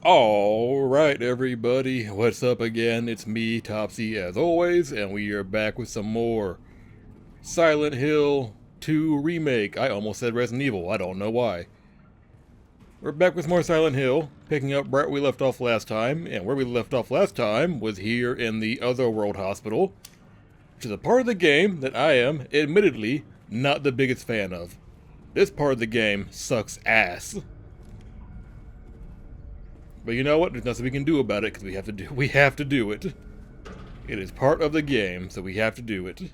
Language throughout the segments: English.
Alright, everybody, what's up again? It's me, Topsy, as always, and we are back with some more Silent Hill 2 Remake. I almost said Resident Evil, I don't know why. We're back with more Silent Hill, picking up right where we left off last time, and where we left off last time was here in the Otherworld Hospital, which is a part of the game that I am, admittedly, not the biggest fan of. This part of the game sucks ass. But you know what? There's nothing we can do about it because we have to do it. It is part of the game, so we have to do it.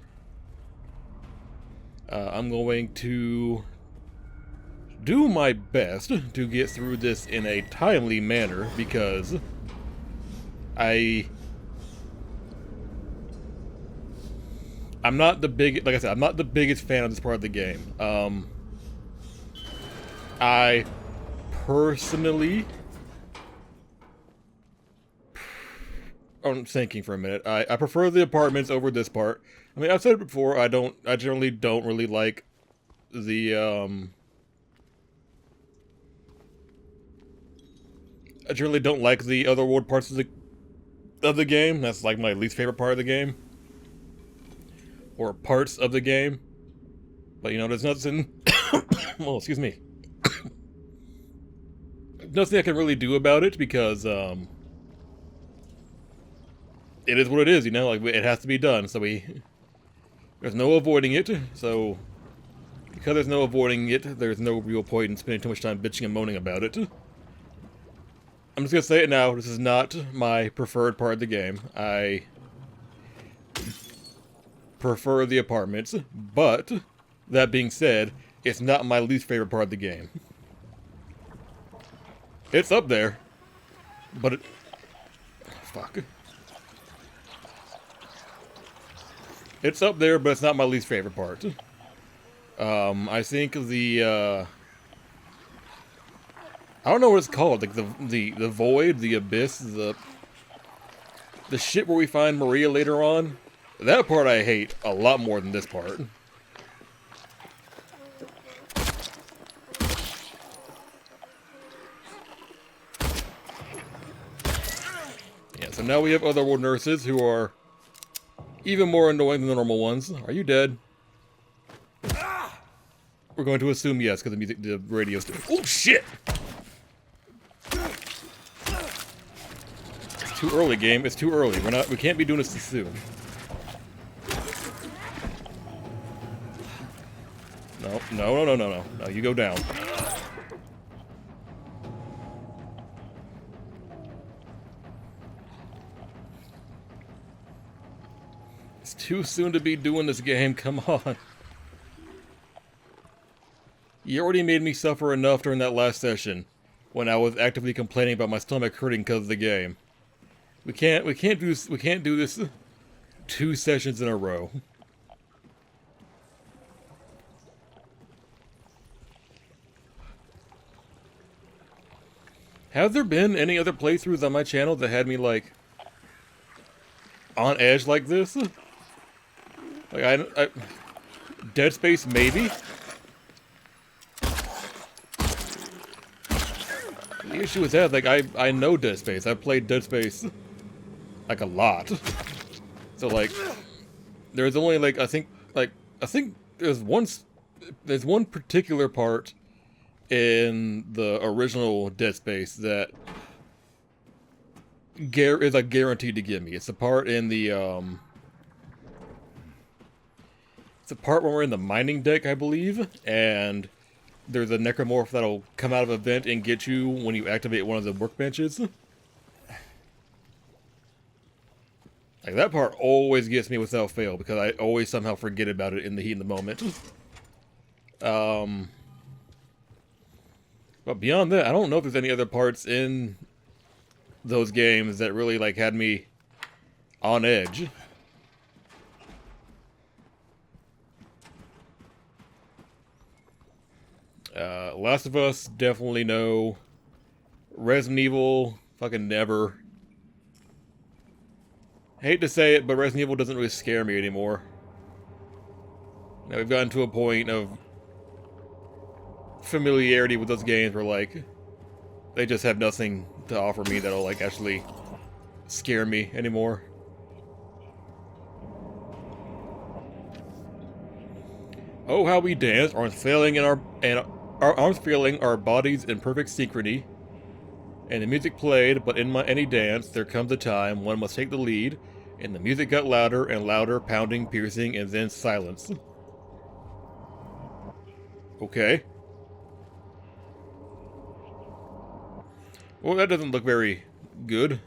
I'm going to do my best to get through this in a timely manner because I'm not the big, like I said, I'm not the biggest fan of this part of the game. I personally, I'm thinking for a minute. I prefer the apartments over this part. I mean, I've said it before. I generally don't really like the I generally don't like the Otherworld parts of the game. That's like my least favorite part of the game, or parts of the game. But you know, there's nothing. Well, excuse me. Nothing I can really do about it because it is what it is. You know, like it has to be done. So there's no avoiding it. So because there's no avoiding it, there's no real point in spending too much time bitching and moaning about it. I'm just gonna say it now, this is not my preferred part of the game. I prefer the apartments, but that being said, it's not my least favorite part of the game. It's up there, but fuck. It's up there, but it's not my least favorite part. I think I don't know what it's called, like the void, the abyss, the shit where we find Maria later on. That part I hate a lot more than this part. Yeah, so now we have Otherworld nurses who are even more annoying than the normal ones. Are you dead? We're going to assume yes, because the radio's... Oh, shit! It's too early, game. It's too early. We can't be doing this too soon. No, no, no, no, no, no. No, you go down. It's too soon to be doing this game. Come on. You already made me suffer enough during that last session, when I was actively complaining about my stomach hurting because of the game. We can't do this 2 sessions in a row. Have there been any other playthroughs on my channel that had me like on edge like this? Like I Dead Space maybe. The issue with that, like, I know Dead Space. I've played Dead Space, like, a lot. So, like, there's only, like, I think there's one particular part in the original Dead Space that is, like, guaranteed to give me. It's the part in the, it's the part when we're in the mining deck, I believe, and there's a necromorph that'll come out of a vent and get you when you activate one of the workbenches. Like, that part always gets me without fail, because I always somehow forget about it in the heat of the moment. But beyond that, I don't know if there's any other parts in those games that really, like, had me on edge. Last of Us, definitely no. Resident Evil, fucking never. Hate to say it, but Resident Evil doesn't really scare me anymore. Now we've gotten to a point of familiarity with those games where, like, They just have nothing to offer me that'll, like, actually scare me anymore. Oh, how we dance, arms flailing in our arms flailing, our bodies in perfect synchrony. And the music played, but in any dance, there comes a time one must take the lead. And the music got louder and louder, pounding, piercing, and then silence. Okay. Well, that doesn't look very good.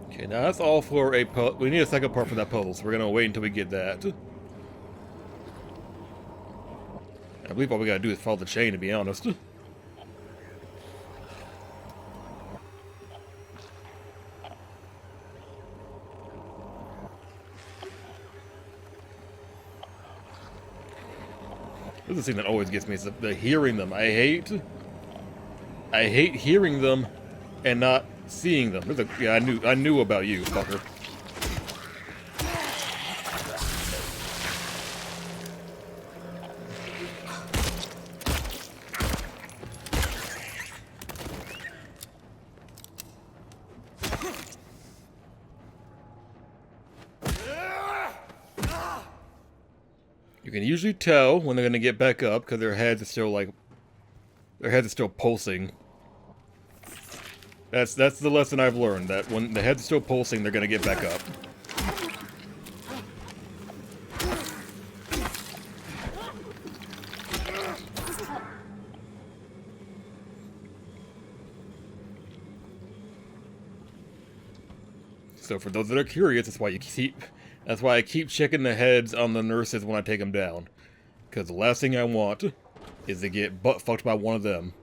Okay, now that's all for a puzzle. We need a second part for that puzzle, so we're gonna wait until we get that. I believe all we gotta do is follow the chain, to be honest. This is the thing that always gets me, is the hearing them. I hate hearing them and not seeing them. Yeah, I knew about you, fucker. You can usually tell when they're gonna get back up because their heads are still pulsing. That's the lesson I've learned, that when the head's still pulsing, they're gonna get back up. So for those that are curious, that's why I keep checking the heads on the nurses when I take them down. Because the last thing I want is to get butt fucked by one of them.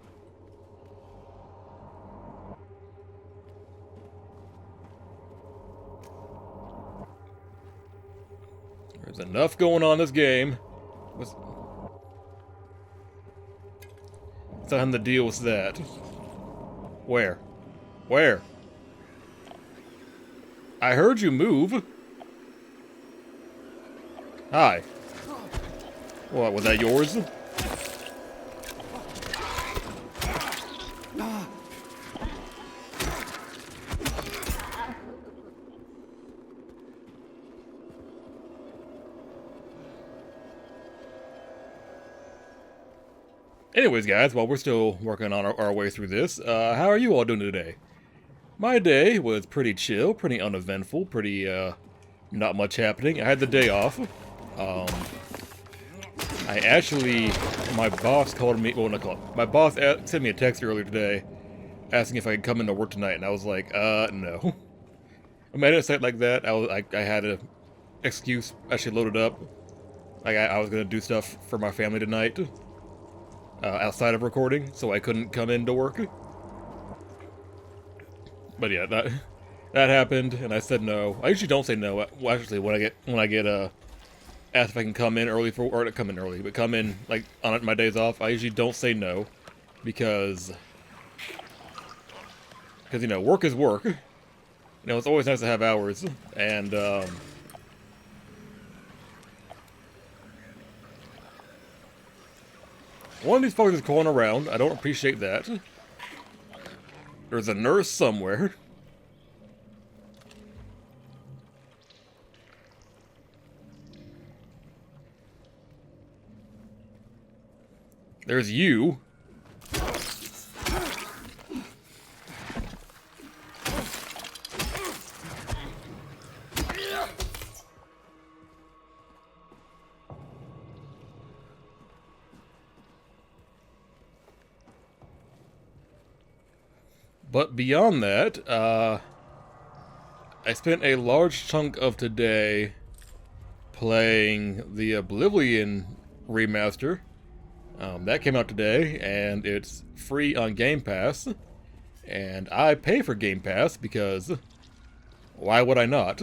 There's enough going on in this game. What's time to deal with that? Where? Where? I heard you move. Hi. What, was that yours? Anyways, guys, while we're still working on our way through this, how are you all doing today? My day was pretty chill, pretty uneventful, pretty, not much happening. I had the day off. My boss called me, well, not called, my boss sent me a text earlier today asking if I could come into work tonight, and I was like, no. I mean, I didn't say it like that. I had a excuse actually loaded up. Like, I was gonna do stuff for my family tonight, outside of recording, so I couldn't come into work. But yeah, that happened, and I said no. I usually don't say no. Well, actually, when I get asked if I can come in early or not come in early, but come in like on my days off, I usually don't say no, because you know, work is work. You know, it's always nice to have hours, and one of these fuckers is crawling around. I don't appreciate that. There's a nurse somewhere. There's you. But beyond that, I spent a large chunk of today playing the Oblivion remaster. That came out today, and it's free on Game Pass. And I pay for Game Pass because why would I not?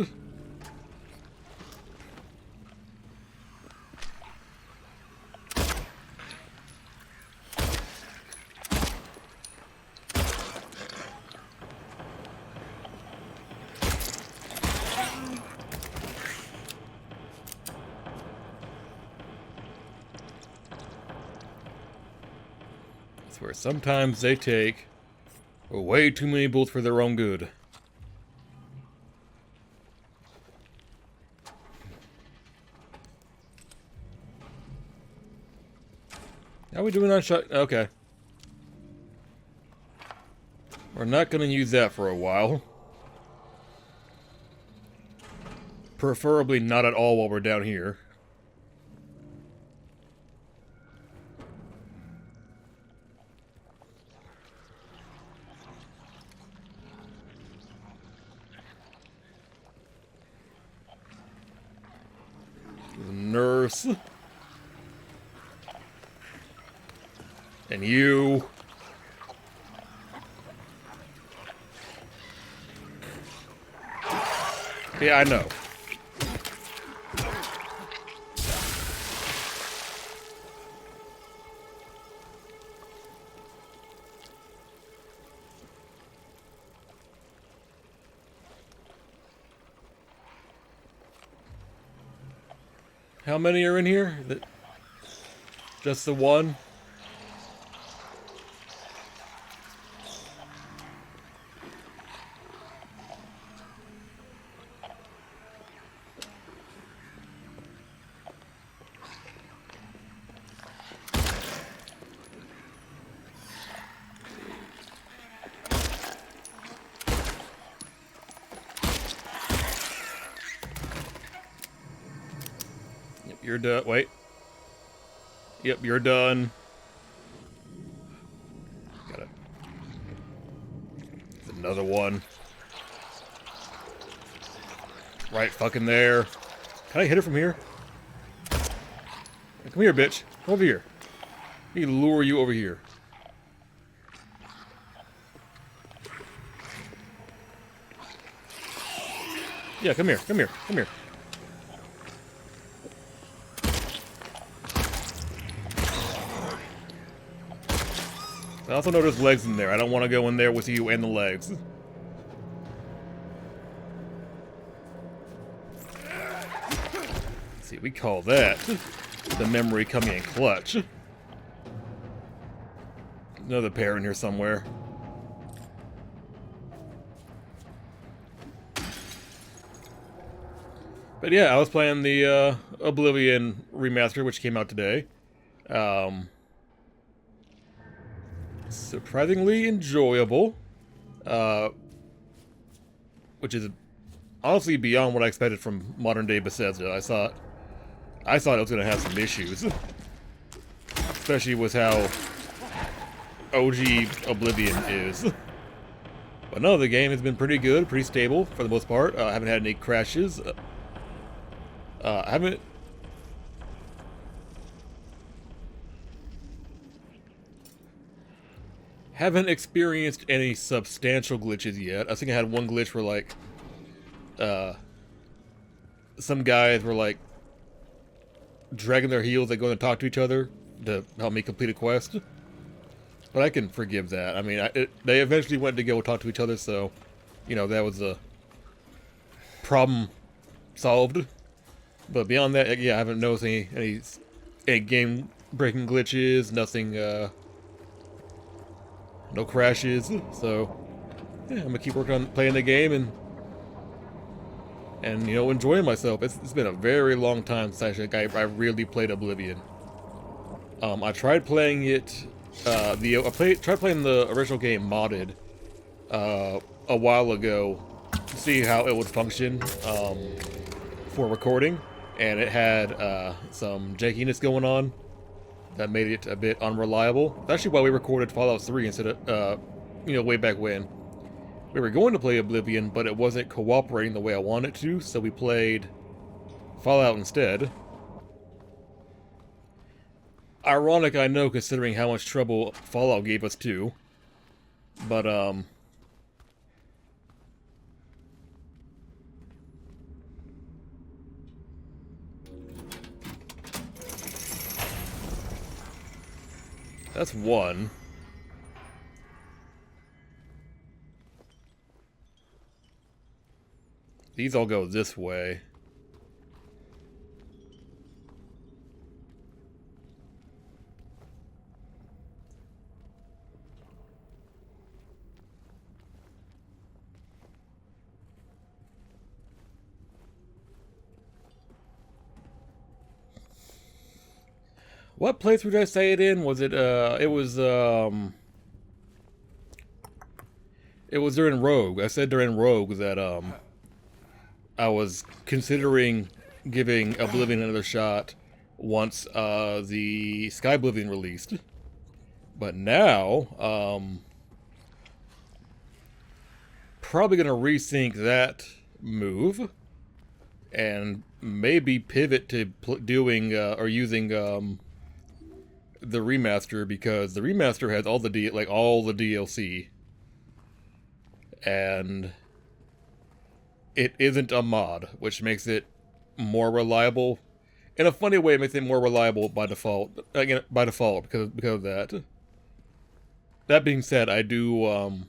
swear, sometimes they take way too many bullets for their own good. How are we doing on shot? Okay. We're not going to use that for a while. Preferably not at all while we're down here. Nurse. And you. Yeah, I know. How many are in here? Just the one? You're done. Wait. Yep, you're done. Got it. There's another one. Right fucking there. Can I hit it from here? Come here, bitch. Come over here. Let me lure you over here. Yeah, come here. Come here. Come here. I also know there's legs in there. I don't want to go in there with you and the legs. Let's see, we call that the memory coming in clutch. Another pair in here somewhere. But yeah, I was playing the Oblivion remaster, which came out today. Surprisingly enjoyable, which is honestly beyond what I expected from modern day Bethesda. I thought it was going to have some issues, especially with how OG Oblivion is. But no, the game has been pretty good, pretty stable for the most part. I haven't had any crashes. I haven't experienced any substantial glitches yet. I think I had one glitch where, like, some guys were, like, dragging their heels, like, going to talk to each other to help me complete a quest. But I can forgive that. I mean, they eventually went to go talk to each other, so, you know, that was a problem solved. But beyond that, yeah, I haven't noticed any game-breaking glitches, nothing, no crashes, so yeah, I'm gonna keep working on playing the game and you know, enjoying myself. It's been a very long time since I really played Oblivion. I tried playing it. Tried playing the original game modded a while ago to see how it would function for recording, and it had some jankiness going on that made it a bit unreliable. That's actually why we recorded Fallout 3 instead of, you know, way back when. We were going to play Oblivion, but it wasn't cooperating the way I wanted to, so we played Fallout instead. Ironic, I know, considering how much trouble Fallout gave us too. But, that's one. These all go this way. What playthrough did I say it in? Was it, it was during Rogue. I said during Rogue that, I was considering giving Oblivion another shot once, the Sky Oblivion released. But now, probably gonna rethink that move and maybe pivot to doing, or using, the remaster, because the remaster has all the all the DLC, and it isn't a mod, which makes it more reliable. In a funny way, it makes it more reliable by default. Again, by default, because of that. That being said, I do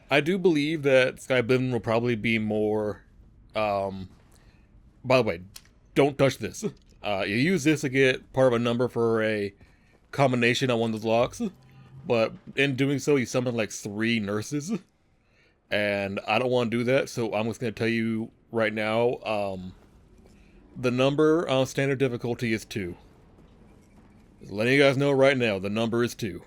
believe that Sky Oblivion will probably be more. By the way, don't touch this. You use this to get part of a number for a combination on one of those locks, but in doing so, you summon like 3 nurses, and I don't want to do that, so I'm just going to tell you right now, the number on standard difficulty is 2. Just letting you guys know right now, the number is 2.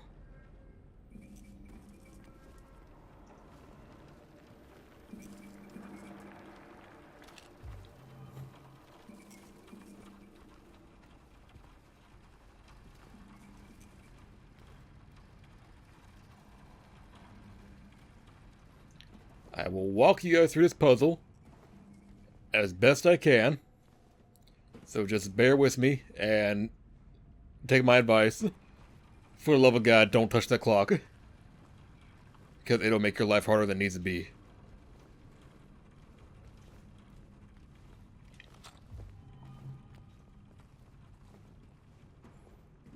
I will walk you guys through this puzzle as best I can. So just bear with me and take my advice. For the love of God, don't touch that clock. Because it'll make your life harder than it needs to be.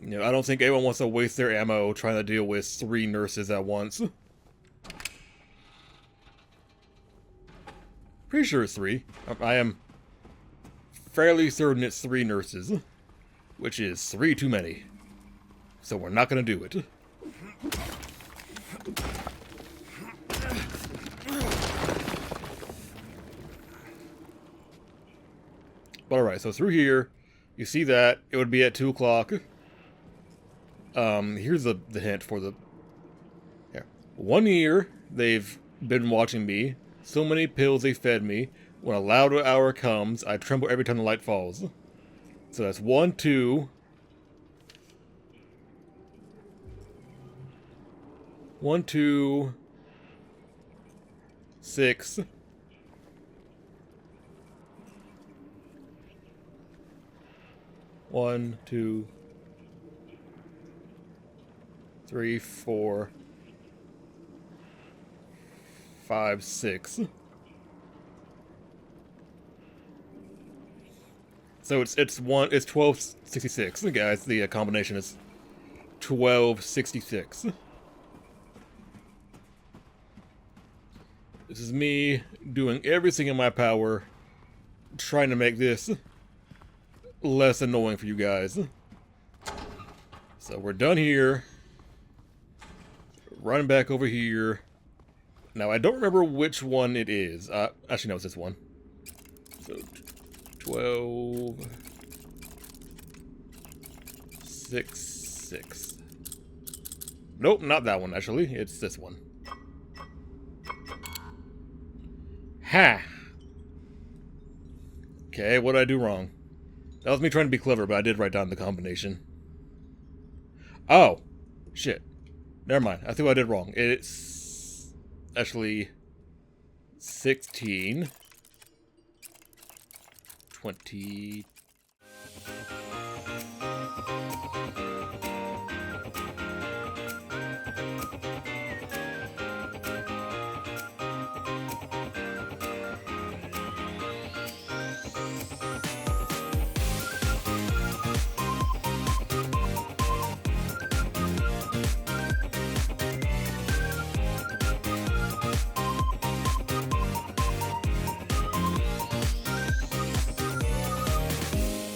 You know, I don't think anyone wants to waste their ammo trying to deal with 3 nurses at once. Pretty sure it's 3. I am fairly certain it's 3 nurses, which is 3 too many. So we're not going to do it. But alright, so through here, you see that, it would be at 2 o'clock. Here's the hint for the... Yeah. 1 year, they've been watching me. So many pills they fed me. When a loud hour comes, I tremble every time the light falls. So that's 1, 2... 1, 2... 6... 1, 2... 3, 4... 5, 6. So it's 1266, guys. The combination is 1266. This is me doing everything in my power, trying to make this less annoying for you guys. So we're done here. Running back over here. Now, I don't remember which one it is. Actually, no, it's this one. So, 12... 6, 6. Nope, not that one, actually. It's this one. Ha! Okay, what did I do wrong? That was me trying to be clever, but I did write down the combination. Oh! Shit. Never mind. I think I did wrong. It's... actually 16 20